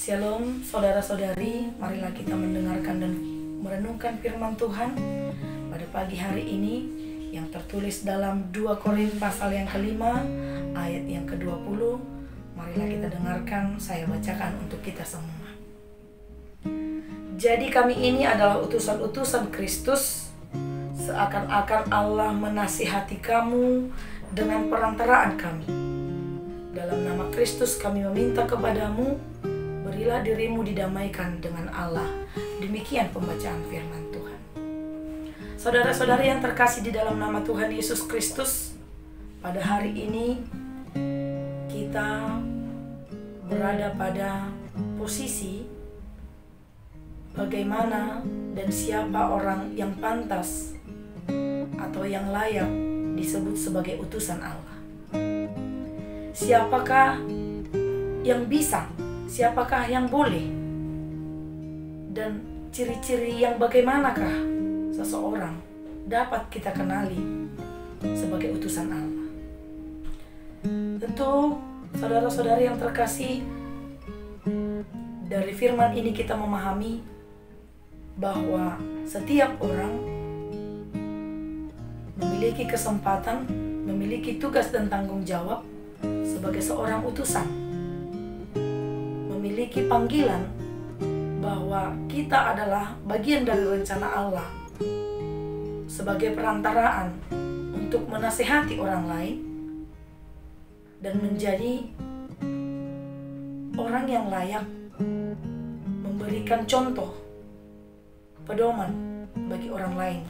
Shalom saudara-saudari, marilah kita mendengarkan dan merenungkan firman Tuhan pada pagi hari ini yang tertulis dalam 2 Korintus pasal yang kelima ayat yang ke-20. Marilah kita dengarkan, saya bacakan untuk kita semua. Jadi kami ini adalah utusan-utusan Kristus, seakan-akan Allah menasihati kamu dengan perantaraan kami. Dalam nama Kristus kami meminta kepadamu, berilah dirimu didamaikan dengan Allah. Demikian pembacaan firman Tuhan. Saudara-saudari yang terkasih di dalam nama Tuhan Yesus Kristus, pada hari ini kita berada pada posisi bagaimana dan siapa orang yang pantas atau yang layak disebut sebagai utusan Allah. Siapakah yang bisa? Siapakah yang boleh? Dan ciri-ciri yang bagaimanakah seseorang dapat kita kenali sebagai utusan Allah? Tentu saudara-saudari yang terkasih, dari firman ini kita memahami bahwa setiap orang memiliki kesempatan, memiliki tugas dan tanggung jawab sebagai seorang utusan, memiliki panggilan bahwa kita adalah bagian dari rencana Allah sebagai perantaraan untuk menasihati orang lain dan menjadi orang yang layak memberikan contoh pedoman bagi orang lain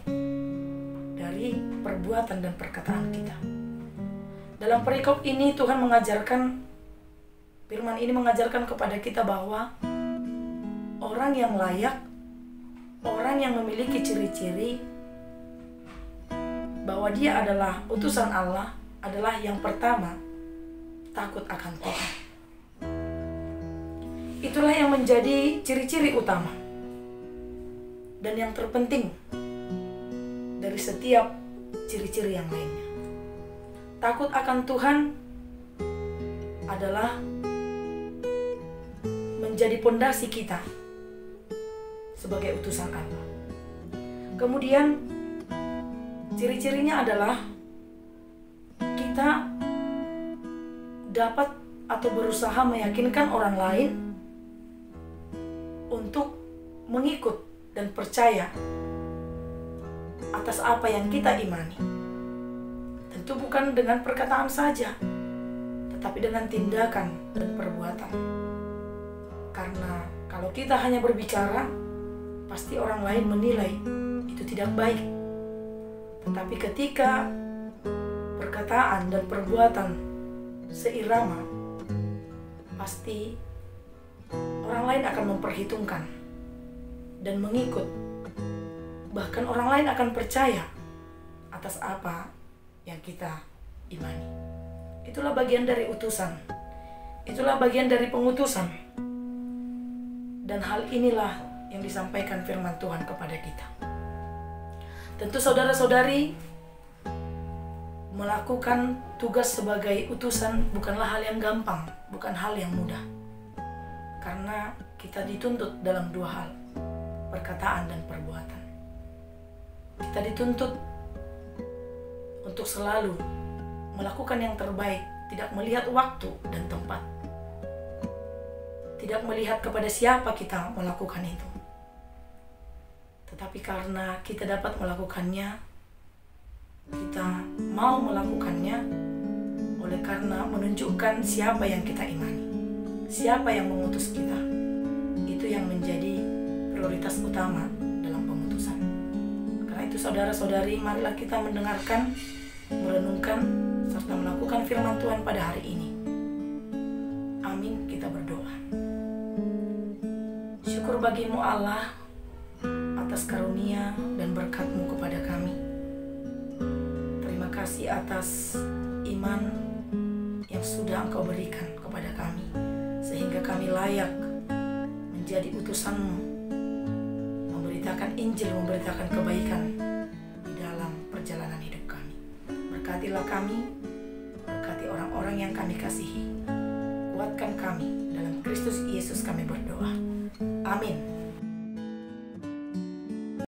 dari perbuatan dan perkataan kita. Dalam perikop ini Tuhan mengajarkan, firman ini mengajarkan kepada kita bahwa orang yang layak, orang yang memiliki ciri-ciri bahwa dia adalah utusan Allah adalah yang pertama, takut akan Tuhan. Itulah yang menjadi ciri-ciri utama dan yang terpenting dari setiap ciri-ciri yang lainnya. Takut akan Tuhan adalah menjadi pondasi kita sebagai utusan Allah. Kemudian ciri-cirinya adalah kita dapat atau berusaha meyakinkan orang lain untuk mengikut dan percaya atas apa yang kita imani. Tentu bukan dengan perkataan saja, tetapi dengan tindakan dan perbuatan. Karena kalau kita hanya berbicara, pasti orang lain menilai itu tidak baik. Tetapi ketika perkataan dan perbuatan seirama, pasti orang lain akan memperhitungkan dan mengikut. Bahkan orang lain akan percaya atas apa yang kita imani. Itulah bagian dari utusan. Itulah bagian dari pengutusan. Dan hal inilah yang disampaikan firman Tuhan kepada kita. Tentu saudara-saudari, melakukan tugas sebagai utusan bukanlah hal yang gampang, bukan hal yang mudah. Karena kita dituntut dalam dua hal, perkataan dan perbuatan. Kita dituntut untuk selalu melakukan yang terbaik, tidak melihat waktu dan tempat, tidak melihat kepada siapa kita melakukan itu, tetapi karena kita dapat melakukannya, kita mau melakukannya oleh karena menunjukkan siapa yang kita imani, siapa yang mengutus kita. Itu yang menjadi prioritas utama dalam pengutusan. Karena itu saudara-saudari, marilah kita mendengarkan, merenungkan, serta melakukan firman Tuhan pada hari ini. Amin, kita berdoa. Syukur bagimu Allah atas karunia dan berkat-Mu kepada kami. Terima kasih atas iman yang sudah Engkau berikan kepada kami, sehingga kami layak menjadi utusan-Mu, memberitakan Injil, memberitakan kebaikan di dalam perjalanan hidup kami. Berkatilah kami, berkati orang-orang yang kami kasihi. Kuatkan kami dalam Kristus Yesus kami berdoa. Amin.